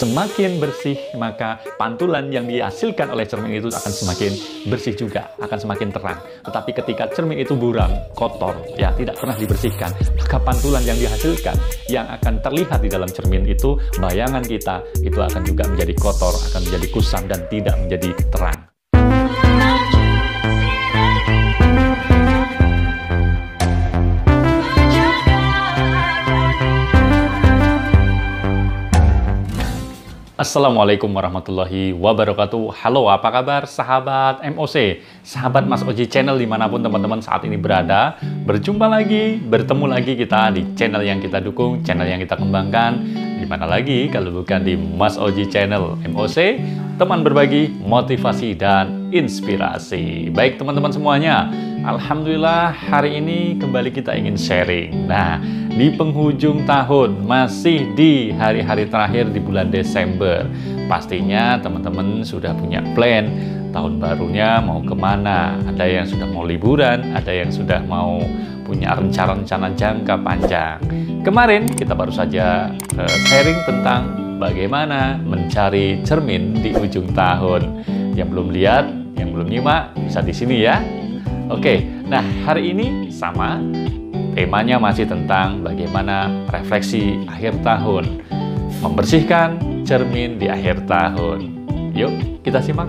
Semakin bersih, maka pantulan yang dihasilkan oleh cermin itu akan semakin bersih juga, akan semakin terang. Tetapi ketika cermin itu buram, kotor, ya tidak pernah dibersihkan, maka pantulan yang dihasilkan yang akan terlihat di dalam cermin itu, bayangan kita itu akan juga menjadi kotor, akan menjadi kusam dan tidak menjadi terang. Assalamualaikum warahmatullahi wabarakatuh. Halo, apa kabar sahabat MOC, sahabat Mas Oji Channel dimanapun teman-teman saat ini berada. Berjumpa lagi, bertemu lagi kita di channel yang kita dukung, channel yang kita kembangkan. Dimana lagi kalau bukan di Mas Oji Channel MOC, teman berbagi motivasi dan inspirasi. Baik teman-teman semuanya, alhamdulillah hari ini kembali kita ingin sharing. Nah, di penghujung tahun, masih di hari-hari terakhir di bulan Desember, pastinya teman-teman sudah punya plan tahun barunya mau kemana. Ada yang sudah mau liburan, ada yang sudah mau punya rencana-rencana jangka panjang. Kemarin kita baru saja sharing tentang bagaimana mencari cermin di ujung tahun. Yang belum lihat, yang belum nyimak, bisa di sini ya. Oke, nah hari ini sama. Temanya masih tentang bagaimana refleksi akhir tahun, membersihkan cermin di akhir tahun. Yuk, kita simak.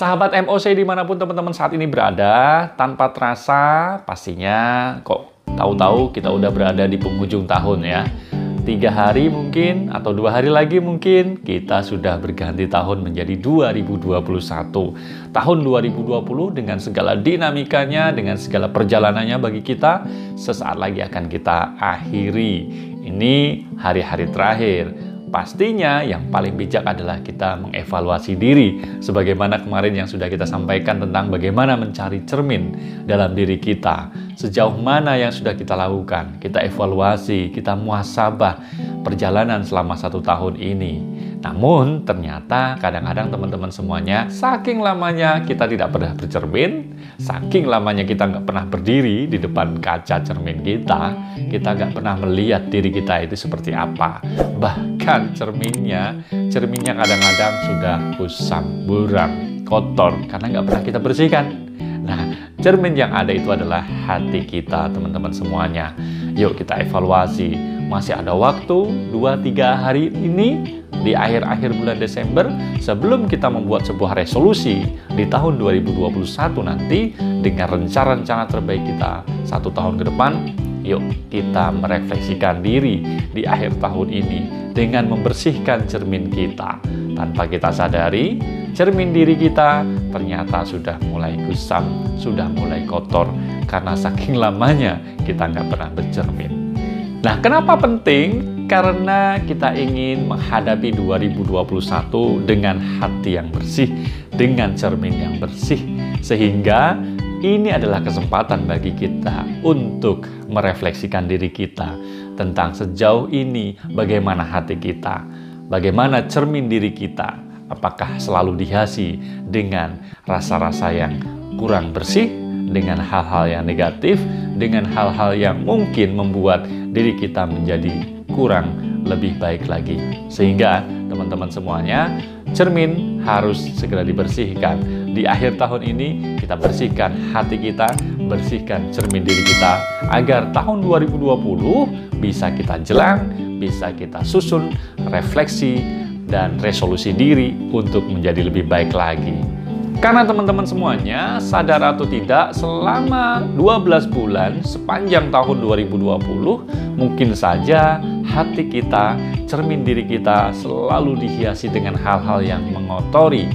Sahabat MOC dimanapun teman-teman saat ini berada, tanpa terasa pastinya kok tahu-tahu kita udah berada di penghujung tahun ya. 3 hari mungkin atau 2 hari lagi mungkin kita sudah berganti tahun menjadi 2021. Tahun 2020 dengan segala dinamikanya, dengan segala perjalanannya bagi kita, sesaat lagi akan kita akhiri. Ini hari-hari terakhir. Pastinya yang paling bijak adalah kita mengevaluasi diri, sebagaimana kemarin yang sudah kita sampaikan tentang bagaimana mencari cermin dalam diri kita. Sejauh mana yang sudah kita lakukan, kita evaluasi, kita muhasabah perjalanan selama 1 tahun ini. Namun ternyata kadang-kadang teman-teman semuanya, saking lamanya kita tidak pernah bercermin, saking lamanya kita nggak pernah berdiri di depan kaca cermin kita nggak pernah melihat diri kita itu seperti apa. Bahkan cerminnya kadang-kadang sudah kusam, buram, kotor, karena nggak pernah kita bersihkan. Nah, cermin yang ada itu adalah hati kita, teman-teman semuanya. Yuk kita evaluasi, masih ada waktu 2-3 hari ini di akhir-akhir bulan Desember sebelum kita membuat sebuah resolusi di tahun 2021 nanti dengan rencana-rencana terbaik kita 1 tahun ke depan. Yuk kita merefleksikan diri di akhir tahun ini dengan membersihkan cermin kita. Tanpa kita sadari, cermin diri kita ternyata sudah mulai kusam, sudah mulai kotor karena saking lamanya kita nggak pernah bercermin. Nah, kenapa penting? Karena kita ingin menghadapi 2021 dengan hati yang bersih, dengan cermin yang bersih, sehingga ini adalah kesempatan bagi kita untuk merefleksikan diri kita tentang sejauh ini bagaimana hati kita, bagaimana cermin diri kita, apakah selalu dihiasi dengan rasa-rasa yang kurang bersih, dengan hal-hal yang negatif, dengan hal-hal yang mungkin membuat diri kita menjadi kurang lebih baik lagi. Sehingga teman-teman semuanya, cermin harus segera dibersihkan. Di akhir tahun ini kita bersihkan hati kita, bersihkan cermin diri kita, agar tahun 2020 bisa kita jelang, bisa kita susun refleksi dan resolusi diri untuk menjadi lebih baik lagi. Karena teman-teman semuanya, sadar atau tidak, selama 12 bulan sepanjang tahun 2020, mungkin saja hati kita, cermin diri kita selalu dihiasi dengan hal-hal yang mengotori,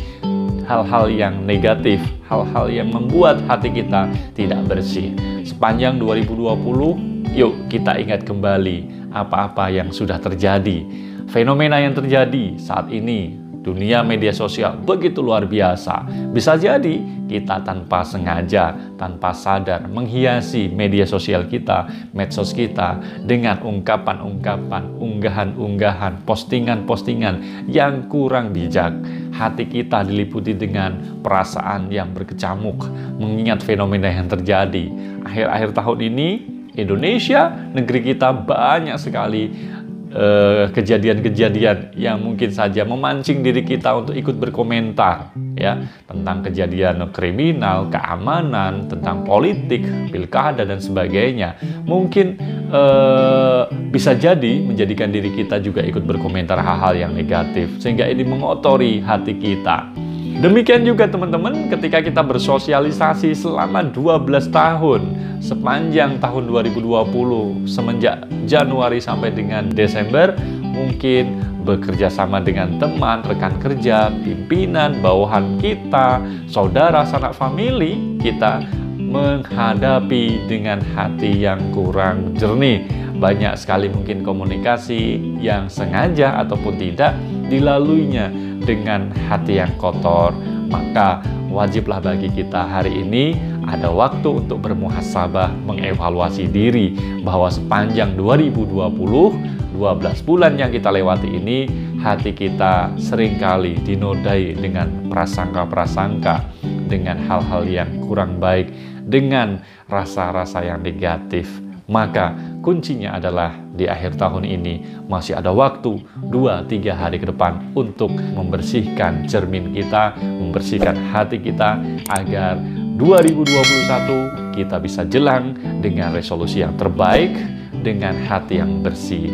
hal-hal yang negatif, hal-hal yang membuat hati kita tidak bersih. Sepanjang 2020, yuk kita ingat kembali apa-apa yang sudah terjadi, fenomena yang terjadi saat ini, dunia media sosial begitu luar biasa. Bisa jadi kita tanpa sengaja, tanpa sadar menghiasi media sosial kita, medsos kita dengan ungkapan-ungkapan, unggahan-unggahan, postingan-postingan yang kurang bijak. Hati kita diliputi dengan perasaan yang berkecamuk mengingat fenomena yang terjadi. Akhir-akhir tahun ini Indonesia, negeri kita, banyak sekali kejadian-kejadian yang mungkin saja memancing diri kita untuk ikut berkomentar ya tentang kejadian kriminal, keamanan, tentang politik, pilkada dan sebagainya. Mungkin bisa jadi menjadikan diri kita juga ikut berkomentar hal-hal yang negatif sehingga ini mengotori hati kita. Demikian juga teman-teman ketika kita bersosialisasi selama 12 tahun sepanjang tahun 2020 semenjak Januari sampai dengan Desember, mungkin bekerja sama dengan teman, rekan kerja, pimpinan, bawahan kita, saudara, sanak famili, kita menghadapi dengan hati yang kurang jernih. Banyak sekali mungkin komunikasi yang sengaja ataupun tidak dilaluinya dengan hati yang kotor. Maka wajiblah bagi kita hari ini ada waktu untuk bermuhasabah, mengevaluasi diri bahwa sepanjang 2020, 12 bulan yang kita lewati ini, hati kita seringkali dinodai dengan prasangka-prasangka, dengan hal-hal yang kurang baik, dengan rasa-rasa yang negatif. Maka kuncinya adalah di akhir tahun ini masih ada waktu 2-3 hari ke depan untuk membersihkan cermin kita, membersihkan hati kita agar 2021 kita bisa jelang dengan resolusi yang terbaik, dengan hati yang bersih.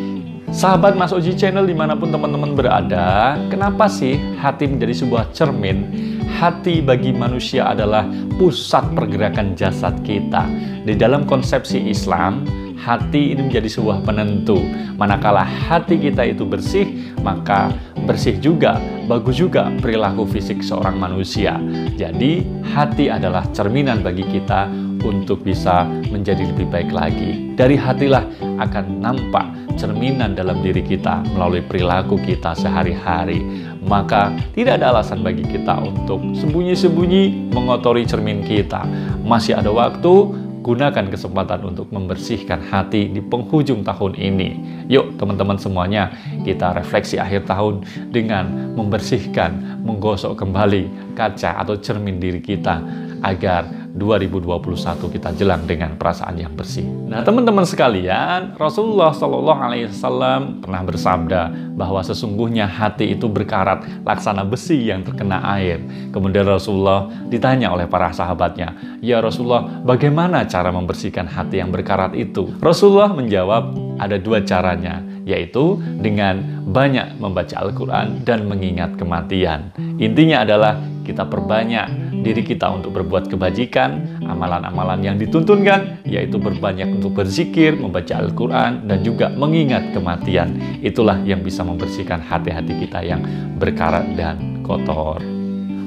Sahabat Mas Oji Channel dimanapun teman-teman berada, kenapa sih hati menjadi sebuah cermin? Hati bagi manusia adalah pusat pergerakan jasad kita. Di dalam konsepsi Islam, hati ini menjadi sebuah penentu. Manakala hati kita itu bersih, maka bersih juga, bagus juga perilaku fisik seorang manusia. Jadi, hati adalah cerminan bagi kita untuk bisa menjadi lebih baik lagi. Dari hatilah akan nampak cerminan dalam diri kita melalui perilaku kita sehari-hari. Maka tidak ada alasan bagi kita untuk sembunyi-sembunyi mengotori cermin kita. Masih ada waktu, gunakan kesempatan untuk membersihkan hati di penghujung tahun ini. Yuk teman-teman semuanya, kita refleksi akhir tahun dengan membersihkan, menggosok kembali kaca atau cermin diri kita agar 2021 kita jelang dengan perasaan yang bersih. Nah teman-teman sekalian, Rasulullah SAW pernah bersabda bahwa sesungguhnya hati itu berkarat laksana besi yang terkena air. Kemudian Rasulullah ditanya oleh para sahabatnya, "Ya Rasulullah, bagaimana cara membersihkan hati yang berkarat itu?" Rasulullah menjawab, ada 2 caranya, yaitu dengan banyak membaca Al-Quran dan mengingat kematian. Intinya adalah kita perbanyak diri kita untuk berbuat kebajikan, amalan-amalan yang dituntunkan, yaitu berbanyak untuk berzikir, membaca Al-Quran, dan juga mengingat kematian. Itulah yang bisa membersihkan hati-hati kita yang berkarat dan kotor.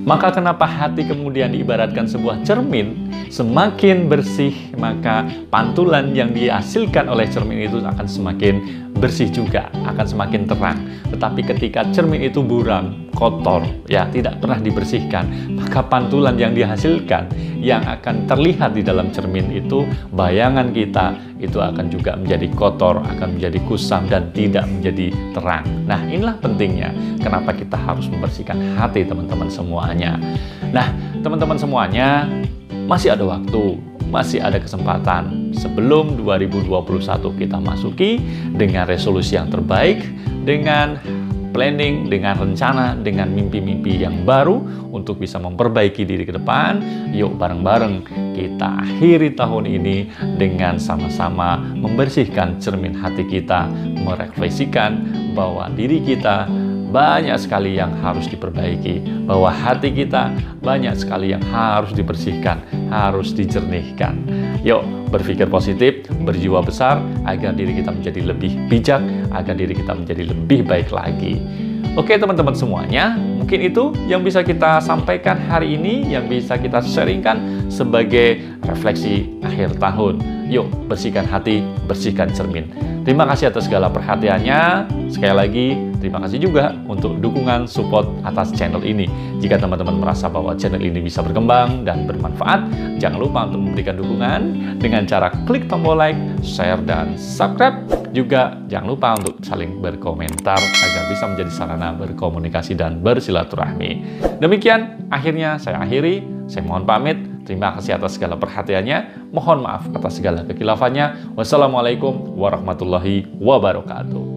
Maka kenapa hati kemudian diibaratkan sebuah cermin? Semakin bersih, maka pantulan yang dihasilkan oleh cermin itu akan semakin bersih juga, akan semakin terang. Tetapi ketika cermin itu buram, kotor, ya tidak pernah dibersihkan, maka pantulan yang dihasilkan yang akan terlihat di dalam cermin itu, bayangan kita itu akan juga menjadi kotor, akan menjadi kusam dan tidak menjadi terang. Nah, inilah pentingnya kenapa kita harus membersihkan hati teman-teman semuanya. Nah, teman-teman semuanya, masih ada waktu, masih ada kesempatan sebelum 2021 kita masuki dengan resolusi yang terbaik, dengan planning, dengan rencana, dengan mimpi-mimpi yang baru untuk bisa memperbaiki diri ke depan. Yuk bareng-bareng kita akhiri tahun ini dengan sama-sama membersihkan cermin hati kita, merefleksikan bahwa diri kita banyak sekali yang harus diperbaiki, bahwa hati kita banyak sekali yang harus dibersihkan, harus dijernihkan. Yuk berpikir positif, berjiwa besar agar diri kita menjadi lebih bijak, agar diri kita menjadi lebih baik lagi. Oke teman-teman semuanya, mungkin itu yang bisa kita sampaikan hari ini, yang bisa kita sharingkan sebagai refleksi akhir tahun. Yuk bersihkan hati, bersihkan cermin. Terima kasih atas segala perhatiannya. Sekali lagi, terima kasih juga untuk dukungan support atas channel ini. Jika teman-teman merasa bahwa channel ini bisa berkembang dan bermanfaat, jangan lupa untuk memberikan dukungan dengan cara klik tombol like, share, dan subscribe. Juga jangan lupa untuk saling berkomentar agar bisa menjadi sarana berkomunikasi dan bersilaturahmi. Demikian, akhirnya saya akhiri. Saya mohon pamit. Terima kasih atas segala perhatiannya. Mohon maaf atas segala kekilafannya. Wassalamualaikum warahmatullahi wabarakatuh.